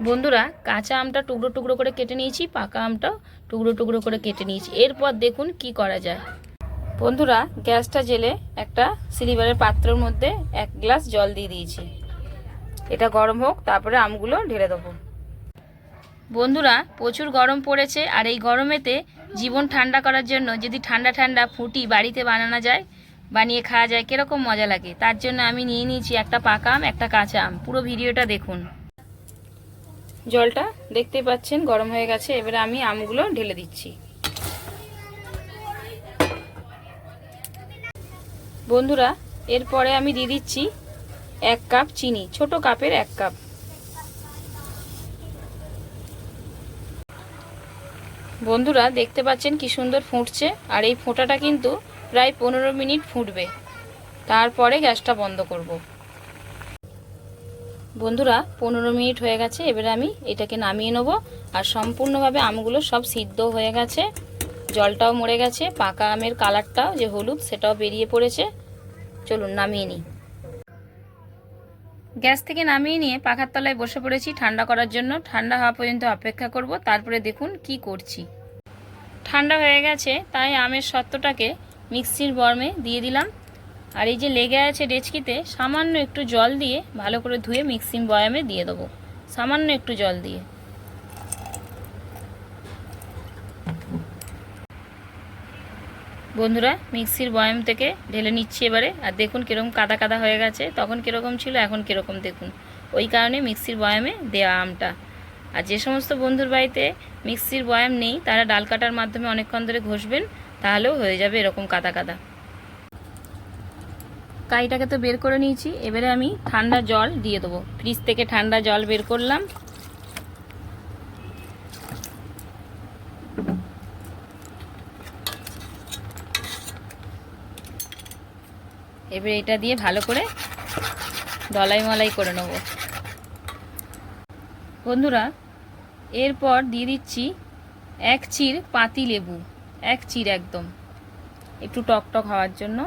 বন্ধুরা, কাঁচা আমটা টুকরো টুকরো করে কেটে নিয়েছি, পাকা আমটাও টুকরো টুকরো করে কেটে নিয়েছি। এরপর দেখুন কি করা যায়। বন্ধুরা, গ্যাসটা জেলে একটা সিলিভারের পাত্রের মধ্যে 1 গ্লাস জল দিয়ে দিয়েছি। এটা গরম হোক, তারপরে আমগুলো ঢেলে দেবো। বন্ধুরা, প্রচুর গরম পড়েছে, আর এই গরমেতে জীবন ঠান্ডা করার জন্য যদি ঠান্ডা ঠান্ডা ফ্রুটি বাড়িতে বানানো যায়, বানিয়ে খাওয়া যায়, কীরকম মজা লাগে। তার জন্য আমি নিয়ে নিয়েছি একটা পাকা আম, একটা কাঁচা আম। পুরো ভিডিওটা দেখুন। জলটা দেখতেই পাচ্ছেন গরম হয়ে গেছে। এবারে আমি আমগুলো ঢেলে দিচ্ছি। বন্ধুরা, এরপরে আমি দিয়ে দিচ্ছি 1 কাপ চিনি, ছোট কাপের 1 কাপ। বন্ধুরা, দেখতে পাচ্ছেন কি সুন্দর ফুটছে, আর এই ফোঁটাটা কিন্তু প্রায় 15 মিনিট ফুটবে, তারপরে গ্যাসটা বন্ধ করব। বন্ধুরা, 15 মিনিট হয়ে গেছে। এবারে আমি এটাকে নামিয়ে নেব। আর সম্পূর্ণভাবে আমগুলো সব সিদ্ধ হয়ে গেছে, জলটাও মরে গেছে, পাকা আমের কালারটাও যে হলুদ সেটাও বেরিয়ে পড়েছে। চলুন নামিয়ে নিই। গ্যাস থেকে নামিয়ে নিয়ে পাখার তলায় বসে পড়েছি ঠান্ডা করার জন্য। ঠান্ডা হওয়া পর্যন্ত অপেক্ষা করব, তারপরে দেখুন কি করছি। ঠান্ডা হয়ে গেছে, তাই আমের সত্ত্বটাকে মিক্সির বয়ামে দিয়ে দিলাম। আর এই যে লেগে আছে ডেচকিতে, সামান্য একটু জল দিয়ে ভালো করে ধুয়ে মিক্সিং বয়ামে দিয়ে দেবো, সামান্য একটু জল দিয়ে। বন্ধুরা, মিক্সির বয়াম থেকে ঢেলে নিচ্ছি এবারে। আর দেখুন কীরকম কাদা কাদা হয়ে গেছে, তখন কীরকম ছিল, এখন কীরকম দেখুন। ওই কারণে মিক্সির বয়ামে দেওয়া আমটা। আর যে সমস্ত বন্ধুর বাড়িতে মিক্সির বয়াম নেই, তারা ডাল কাটার মাধ্যমে অনেকক্ষণ ধরে ঘষবেন, তাহলেও হয়ে যাবে এরকম কাদা কাদা। কাইটাকে তো বের করে নিয়েছি, এবারে আমি ঠান্ডা জল দিয়ে দেবো। ফ্রিজ থেকে ঠান্ডা জল বের করলাম। এবারে এটা দিয়ে ভালো করে দলাই মলাই করে নেব। বন্ধুরা, এরপর দিয়ে দিচ্ছি 1 চির পাতি লেবু, 1 চির একদম, একটু টক টক হওয়ার জন্য।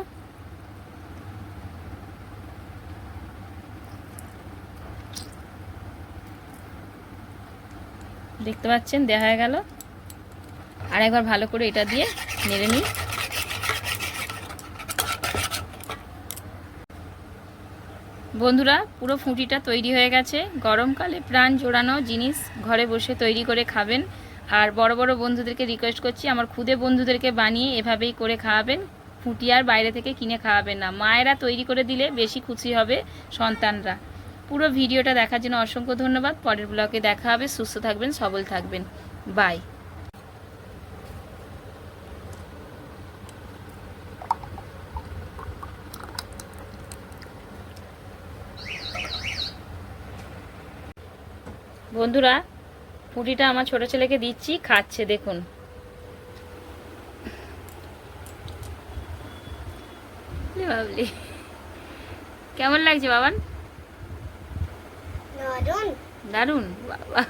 দেখতে পাচ্ছেন দেওয়া হয়ে গেল। আর একবার ভালো করে এটা দিয়ে নেড়ে নিই। বন্ধুরা, পুরো ফুটিটা তৈরি হয়ে গেছে। গরমকালে প্রাণ জোড়ানো জিনিস ঘরে বসে তৈরি করে খাবেন। আর বড় বড় বন্ধুদেরকে রিকোয়েস্ট করছি, আমার খুদে বন্ধুদেরকে বানিয়ে এভাবেই করে খাওয়াবেন। ফুটি আর বাইরে থেকে কিনে খাওয়াবেন না। মায়েরা তৈরি করে দিলে বেশি খুশি হবে সন্তানরা। পুরো ভিডিওটা দেখার জন্য অসংখ্য ধন্যবাদ। পরের ব্লগে দেখা হবে। সুস্থ থাকবেন, সবল থাকবেন। বাই। বন্ধুরা, ফুটিটা আমার ছোট ছেলেকে দিচ্ছি, খাচ্ছে দেখুন। বাবলি, কেমন লাগছে বাবান? দারুন। দারুন বাবা।